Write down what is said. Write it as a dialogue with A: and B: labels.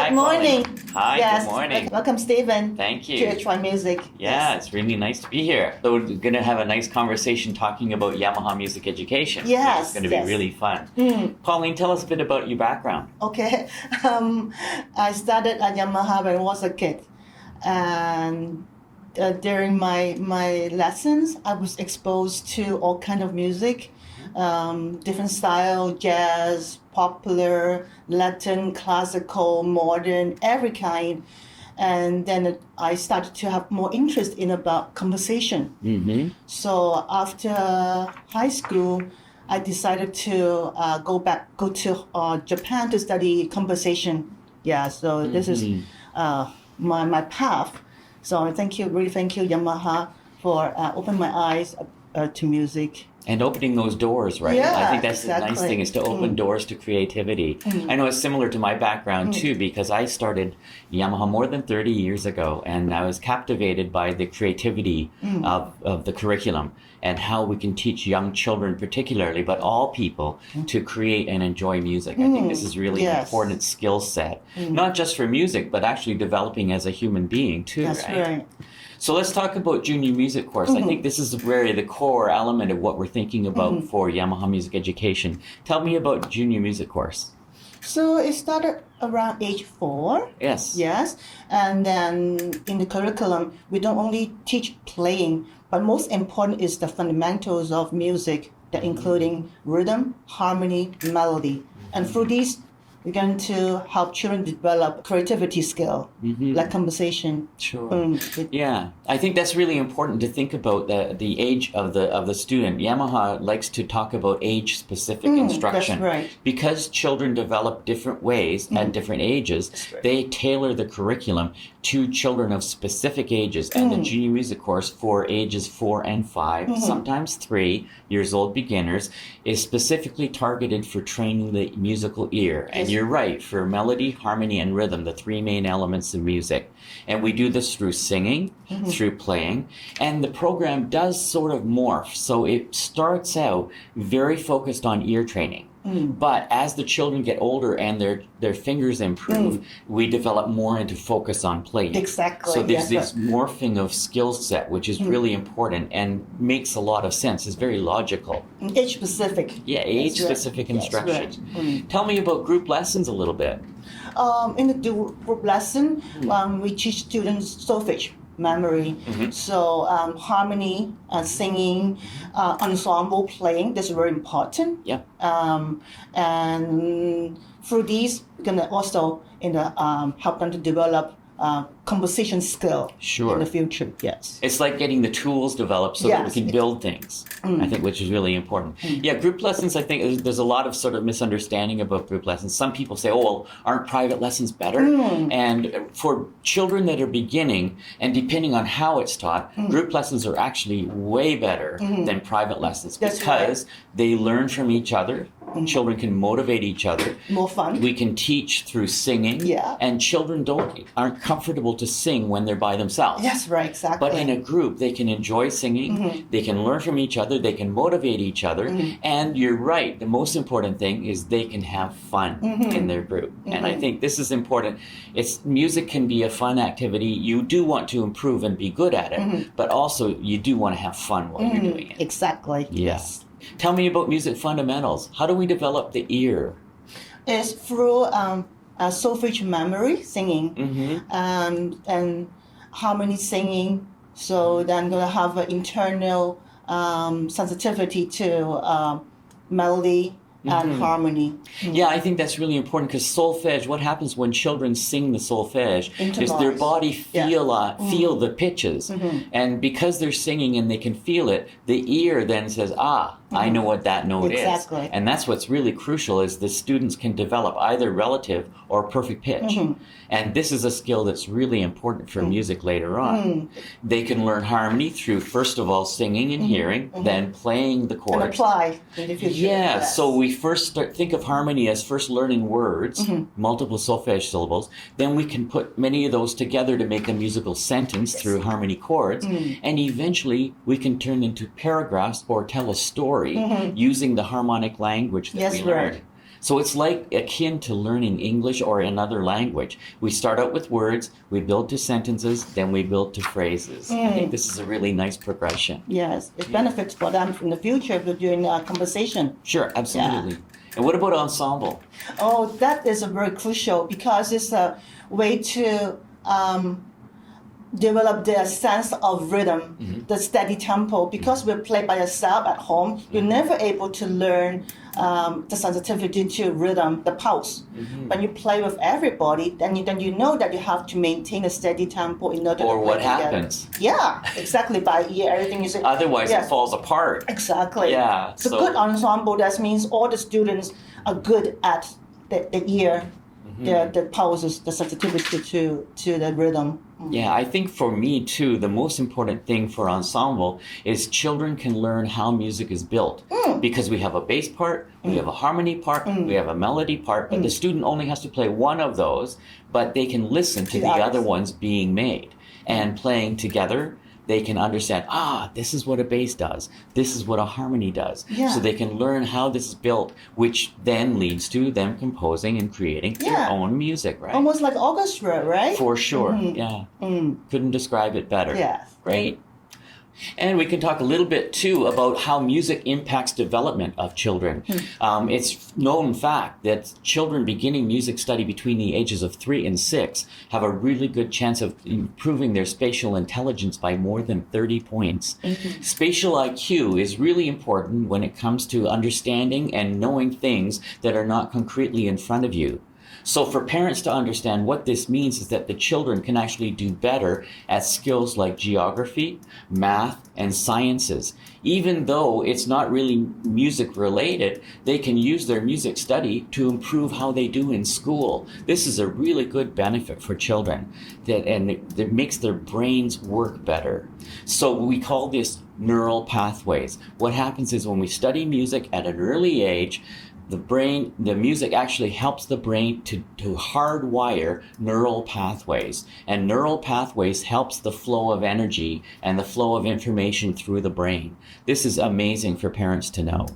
A: Good morning.
B: Pauline. Hi,
A: Yes.
B: good morning.
A: Welcome, Stephen.
B: Thank you.
A: To HYMUSIC.
B: Yeah, it's really nice to be here. So we're going to have a nice conversation talking about Yamaha music education.
A: Yes,
B: It's going to be
A: yes.
B: really fun.
A: Mm.
B: Pauline, tell us a bit about your background.
A: Okay. I started at Yamaha when I was a kid. And during my lessons, I was exposed to all kind of music, different style, jazz, popular, Latin, classical, modern, every kind. And then I started to have more interest in about composition.
B: Mm-hmm.
A: So after high school, I decided to go to Japan to study composition. Yeah, so this is my path. So really thank you, Yamaha, for opening my eyes to music.
B: And opening those doors, right?
A: Yeah,
B: I think that's
A: exactly.
B: the nice thing, is to open doors to creativity. I know it's similar to my background too, because I started Yamaha more than 30 years ago, and I was captivated by the creativity of the curriculum and how we can teach young children particularly, but all people, to create and enjoy music. I think this is really an important skill set, not just for music, but actually developing as a human being too,
A: That's right.
B: So let's talk about junior music course. I think this is really the core element of what we're thinking about for Yamaha music education. Tell me about junior music course.
A: So it started around age 4.
B: Yes.
A: Yes. And then in the curriculum, we don't only teach playing, but most important is the fundamentals of music, that including rhythm, harmony, melody. And through these, we're going to help children develop creativity skill, like composition.
B: Sure. Yeah, I think that's really important to think about the age of the student. Yamaha likes to talk about age-specific instruction.
A: That's right.
B: Because children develop different ways at different ages, they tailor the curriculum to children of specific ages. And the junior music course for ages 4 and 5, sometimes 3 years old beginners, is specifically targeted for training the musical ear. And you're right, for melody, harmony, and rhythm, the 3 main elements of music. And we do this through singing, through playing, and the program does sort of morph. So it starts out very focused on ear training. But as the children get older and their fingers improve, we develop more into focus on playing.
A: Exactly.
B: So there's this morphing of skill set, which is really important and makes a lot of sense. It's very logical.
A: Age specific.
B: Yeah, age-specific instruction.
A: Right.
B: Tell me about group lessons a little bit.
A: In the group lesson, we teach students solfege, memory, so harmony, singing, ensemble playing. That's very important.
B: Yeah.
A: And through these, we're gonna also help them to develop composition skill in the future. Yes.
B: It's like getting the tools developed so that we can build things, I think, which is really important. Yeah, group lessons, I think there's a lot of sort of misunderstanding about group lessons. Some people say, oh, well, aren't private lessons better? And for children that are beginning, and depending on how it's taught, group lessons are actually way better than private lessons because they learn from each other. Children can motivate each other.
A: More fun.
B: We can teach through singing.
A: Yeah.
B: And children aren't comfortable to sing when they're by themselves.
A: That's right, exactly.
B: But in a group, they can enjoy singing. They can learn from each other. They can motivate each other. And you're right. The most important thing is they can have fun in their group. And I think this is important. Music can be a fun activity. You do want to improve and be good at it, but also you do want to have fun while you're doing it.
A: Exactly.
B: Yes. Tell me about music fundamentals. How do we develop the ear?
A: It's through solfege memory, singing, and harmony singing. So then I'm going to have an internal sensitivity to melody and harmony.
B: Yeah, I think that's really important because solfege, what happens when children sing the solfege is their body feel the pitches. And because they're singing and they can feel it, the ear then says, I know what that note is. And that's what's really crucial, is the students can develop either relative or perfect pitch. And this is a skill that's really important for music later on. They can learn harmony through, first of all, singing and hearing, then playing the chords.
A: And apply in the future.
B: Yeah, so we first think of harmony as first learning words, multiple solfege syllables. Then we can put many of those together to make a musical sentence through harmony chords. And eventually we can turn into paragraphs or tell a story using the harmonic language that we learned. So it's like akin to learning English or another language. We start out with words, we build to sentences, then we build to phrases. I think this is a really nice progression.
A: Yes, it benefits for them in the future if they're doing a conversation.
B: Sure, absolutely. And what about ensemble?
A: Oh, that is a very crucial because it's a way to develop their sense of rhythm, the steady tempo. Because we play by yourself at home, you're never able to learn the sensitivity to rhythm, the pulse. When you play with everybody, then you know that you have to maintain a steady tempo in order to
B: Or
A: play
B: what
A: together.
B: happens?
A: Yeah, exactly. By ear, everything is.
B: Otherwise,
A: yes.
B: it falls apart.
A: Exactly.
B: Yeah,
A: So,
B: so-
A: good ensemble, that means all the students are good at the ear, the pulses, the sensitivity to the rhythm.
B: Yeah, I think for me too, the most important thing for ensemble is children can learn how music is built. Because we have a bass part, we have a harmony part, we have a melody part, but the student only has to play one of those, but they can listen to the other ones being made. And playing together, they can understand, this is what a bass does. This is what a harmony does.
A: Yeah.
B: So they can learn how this is built, which then leads to them composing and creating their own music, right?
A: Almost like orchestra, right?
B: For sure, yeah. Couldn't describe it better.
A: Yes.
B: Great. And we can talk a little bit too about how music impacts development of children. It's known fact that children beginning music study between the ages of 3 and 6 have a really good chance of improving their spatial intelligence by more than 30 points. Spatial IQ is really important when it comes to understanding and knowing things that are not concretely in front of you. So for parents to understand what this means is that the children can actually do better at skills like geography, math, and sciences. Even though it's not really music related, they can use their music study to improve how they do in school. This is a really good benefit for children, and it makes their brains work better. So we call this neural pathways. What happens is when we study music at an early age, the music actually helps the brain to hardwire neural pathways. And neural pathways helps the flow of energy and the flow of information through the brain. This is amazing for parents to know.